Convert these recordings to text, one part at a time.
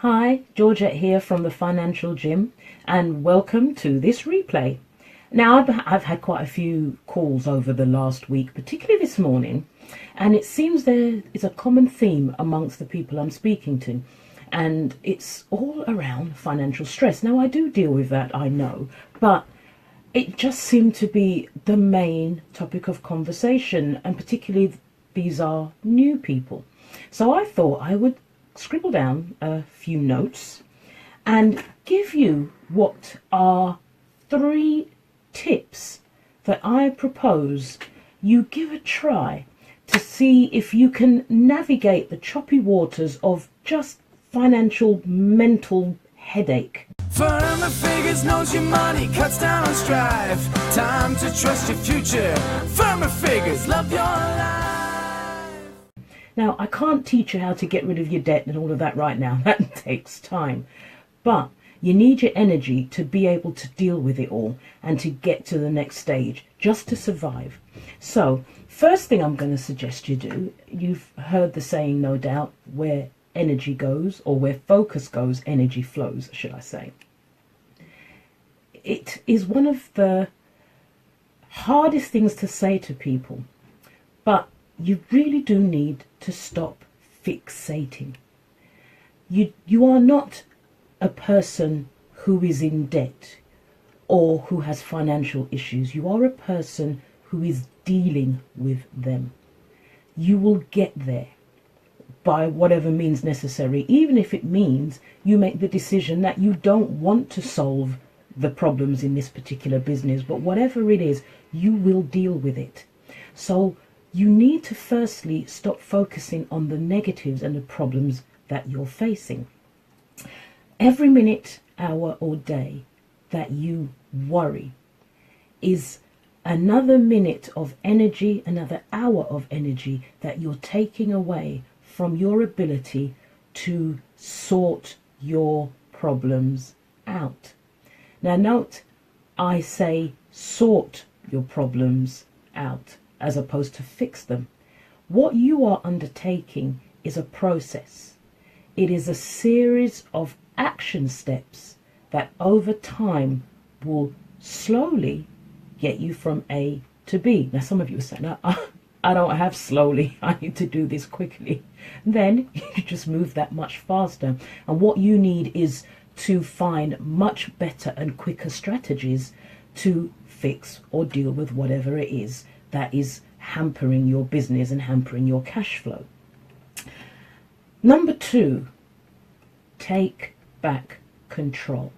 Hi, Georgette here from the Financial Gym, and welcome to this replay. Now, I've had quite a few calls over the last week, particularly this morning, and it seems there is a common theme amongst the people I'm speaking to, and it's all around financial stress. Now, I do deal with that, I know, but it just seemed to be the main topic of conversation, and particularly these are new people. So I thought I would scribble down a few notes and give you what are 3 tips that I propose you give a try to see if you can navigate the choppy waters of just financial mental headache. Firmer figures knows your money, cuts down on strife. Time to trust your future. Firmer figures, love your life. Now, I can't teach you how to get rid of your debt and all of that right now. That takes time. But you need your energy to be able to deal with it all and to get to the next stage, just to survive. So, first thing I'm going to suggest you do, you've heard the saying, no doubt, where energy goes, or where focus goes, energy flows, should I say. It is one of the hardest things to say to people, but you really do need to stop fixating. You are not a person who is in debt or who has financial issues. You are a person who is dealing with them. You will get there by whatever means necessary, even if it means you make the decision that you don't want to solve the problems in this particular business, but whatever it is, you will deal with it. So you need to firstly stop focusing on the negatives and the problems that you're facing. Every minute, hour or day that you worry is another minute of energy, another hour of energy that you're taking away from your ability to sort your problems out. Now note, I say sort your problems out as opposed to fix them. What you are undertaking is a process. It is a series of action steps that over time will slowly get you from A to B. Now some of you are saying, no, I don't have slowly, I need to do this quickly. Then you just move that much faster. And what you need is to find much better and quicker strategies to fix or deal with whatever it is that is hampering your business and hampering your cash flow. Number 2, take back control.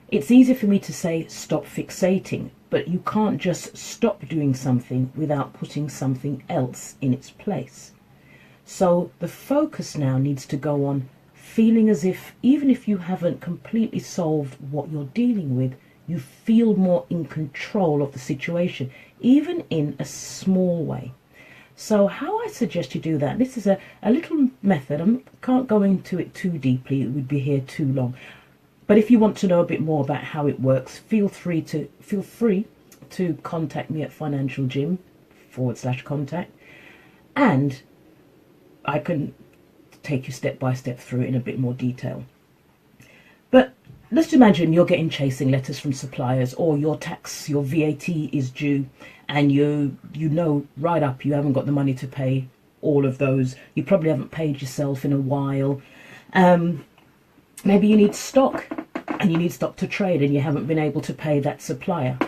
It's easy for me to say stop fixating, but you can't just stop doing something without putting something else in its place. So the focus now needs to go on feeling as if, even if you haven't completely solved what you're dealing with, you feel more in control of the situation, even in a small way. So how I suggest you do that, this is a little method. I can't go into it too deeply, it would be here too long. But if you want to know a bit more about how it works, feel free to contact me at financialgym.com/contact, and I can take you step by step through it in a bit more detail. But let's imagine you're getting chasing letters from suppliers, or your tax, your VAT is due, and you know right up you haven't got the money to pay all of those. You probably haven't paid yourself in a while. Maybe you need stock, and you need stock to trade, and you haven't been able to pay that supplier.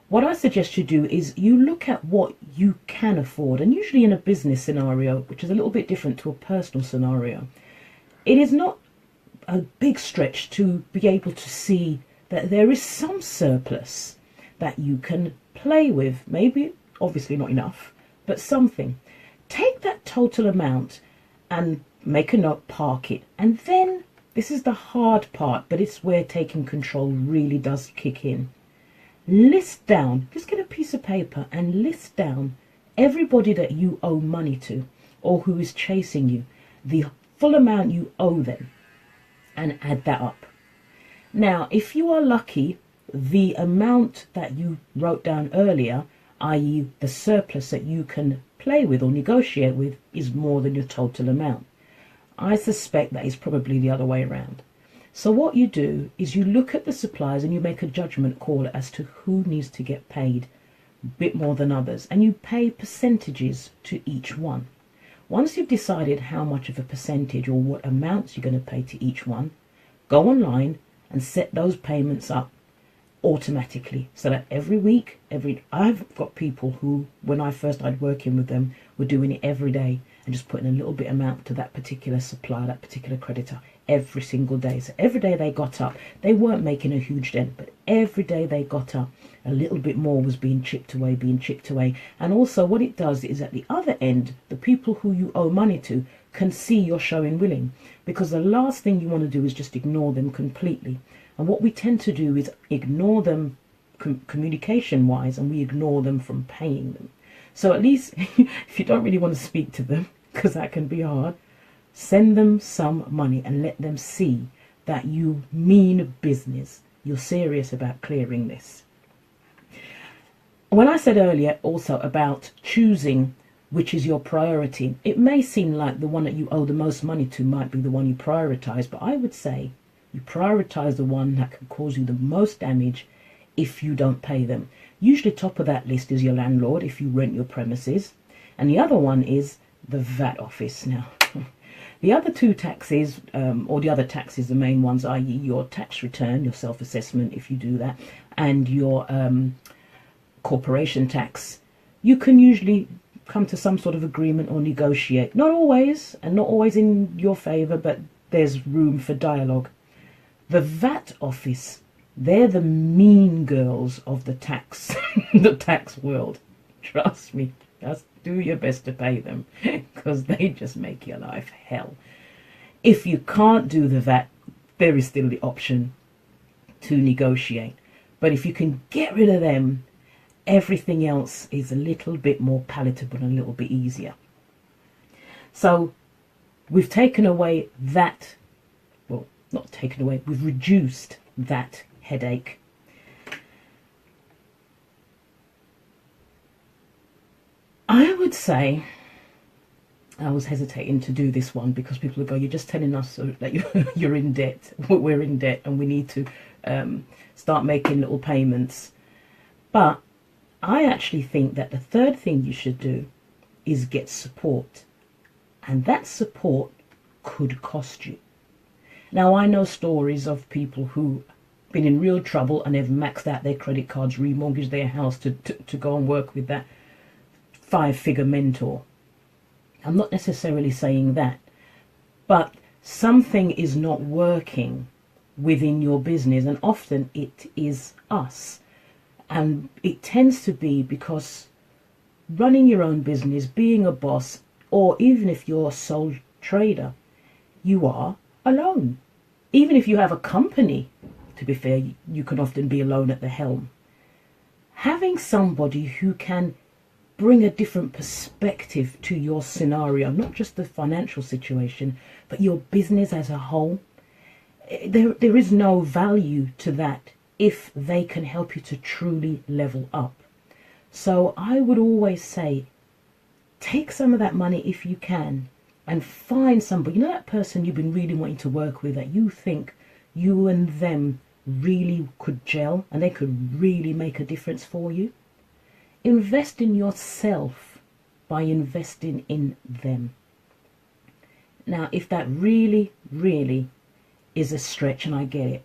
What I suggest you do is you look at what you can afford, and usually in a business scenario, which is a little bit different to a personal scenario, it is not a big stretch to be able to see that there is some surplus that you can play with. Maybe, obviously not enough, but something. Take that total amount and make a note, park it, and then, this is the hard part, but it's where taking control really does kick in. List down, just get a piece of paper and list down everybody that you owe money to or who is chasing you, the full amount you owe them, and add that up. Now, if you are lucky, the amount that you wrote down earlier, i.e. the surplus that you can play with or negotiate with, is more than your total amount. I suspect that is probably the other way around. So what you do is you look at the suppliers and you make a judgment call as to who needs to get paid a bit more than others, and you pay percentages to each one. Once you've decided how much of a percentage or what amounts you're going to pay to each one, go online and set those payments up automatically, so that every week, I've got people who, when I first started working with them, were doing it every day and just putting a little bit amount to that particular supplier, that particular creditor, every single day. So every day they got up, they weren't making a huge dent, but every day they got up, a little bit more was being chipped away. And also what it does is, at the other end, the people who you owe money to can see you're showing willing, because the last thing you want to do is just ignore them completely. And what we tend to do is ignore them communication wise, and we ignore them from paying them. So at least if you don't really want to speak to them, because that can be hard, send them some money and let them see that you mean business. You're serious about clearing this. When I said earlier also about choosing which is your priority, it may seem like the one that you owe the most money to might be the one you prioritize, but I would say you prioritize the one that can cause you the most damage if you don't pay them. Usually top of that list is your landlord if you rent your premises, and the other one is the VAT office. Now the other two taxes, or the other taxes, the main ones, i.e. your tax return, your self-assessment if you do that, and your corporation tax, you can usually come to some sort of agreement or negotiate. Not always, and not always in your favour, but there's room for dialogue. The VAT office, they're the mean girls of the tax the tax world. Trust me, just do your best to pay them, because they just make your life hell. If you can't do the VAT, there is still the option to negotiate. But if you can get rid of them, everything else is a little bit more palatable and a little bit easier. So we've taken away that, well, not taken away, we've reduced that headache. I would say, I was hesitating to do this one because people would go, you're just telling us that you're in debt, we're in debt and we need to start making little payments. But I actually think that the third thing you should do is get support, and that support could cost you. Now, I know stories of people who been in real trouble and they've maxed out their credit cards, remortgaged their house to go and work with that 5-figure mentor. I'm not necessarily saying that, but something is not working within your business, and often it is us. And it tends to be because running your own business, being a boss, or even if you're a sole trader, you are alone. Even if you have a company, to be fair, you can often be alone at the helm. Having somebody who can bring a different perspective to your scenario, not just the financial situation, but your business as a whole, there is no value to that if they can help you to truly level up. So I would always say, take some of that money if you can and find somebody, you know, that person you've been really wanting to work with, that you think you and them really could gel and they could really make a difference for you. Invest in yourself by investing in them. Now, if that really, really is a stretch, and I get it,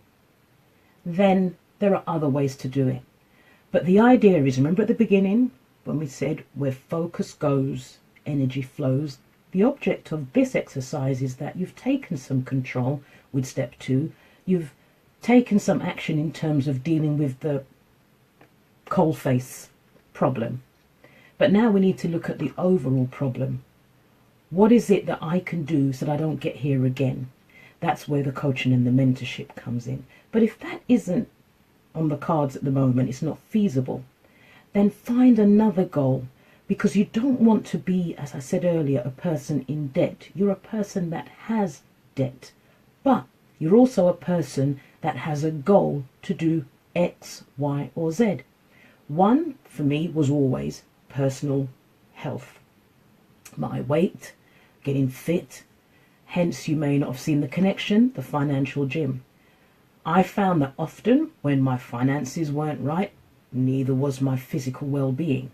then there are other ways to do it. But the idea is, remember at the beginning when we said where focus goes, energy flows? The object of this exercise is that you've taken some control with step 2. You've taken some action in terms of dealing with the coalface problem. But now we need to look at the overall problem. What is it that I can do so that I don't get here again? That's where the coaching and the mentorship comes in. But if that isn't on the cards at the moment, it's not feasible, then find another goal, because you don't want to be, as I said earlier, a person in debt. You're a person that has debt, but you're also a person that has a goal to do X, Y, or Z. One, for me, was always personal health. My weight, getting fit, Hence, you may not have seen the connection, the financial gym. I found that often when my finances weren't right, neither was my physical well-being.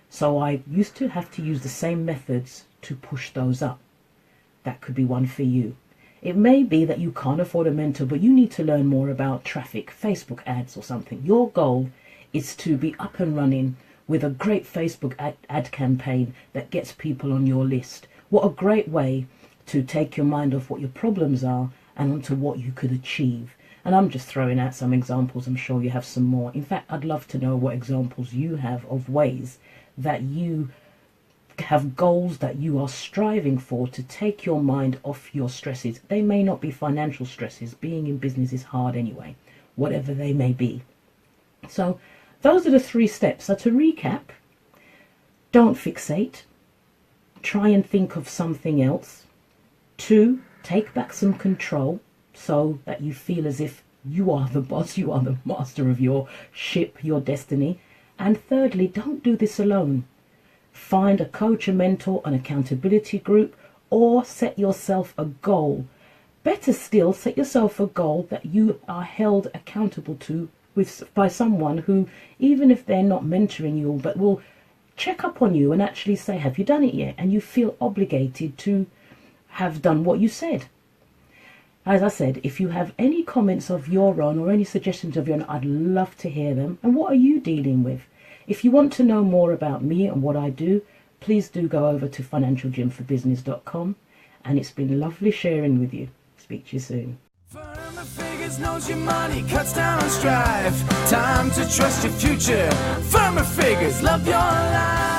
So I used to have to use the same methods to push those up. That could be one for you. It may be that you can't afford a mentor, but you need to learn more about traffic, Facebook ads or something. Your goal is to be up and running with a great Facebook ad campaign that gets people on your list. What a great way to take your mind off what your problems are and onto what you could achieve. And I'm just throwing out some examples. I'm sure you have some more. In fact, I'd love to know what examples you have of ways that you have goals that you are striving for to take your mind off your stresses. They may not be financial stresses. Being in business is hard anyway, whatever they may be. So those are the 3 steps. So to recap, don't fixate. Try and think of something else. 2, take back some control so that you feel as if you are the boss, you are the master of your ship, your destiny. And thirdly, don't do this alone. Find a coach, a mentor, an accountability group, or set yourself a goal. Better still, set yourself a goal that you are held accountable to by someone who, even if they're not mentoring you, but will check up on you and actually say, have you done it yet? And you feel obligated to have done what you said. As I said, if you have any comments of your own or any suggestions of your own, I'd love to hear them. And what are you dealing with? If you want to know more about me and what I do, please do go over to financialgymforbusiness.com. And it's been lovely sharing with you. Speak to you soon. Firmer figures knows your money, cuts down on strife. Time to trust your future. Firmer figures, love your life.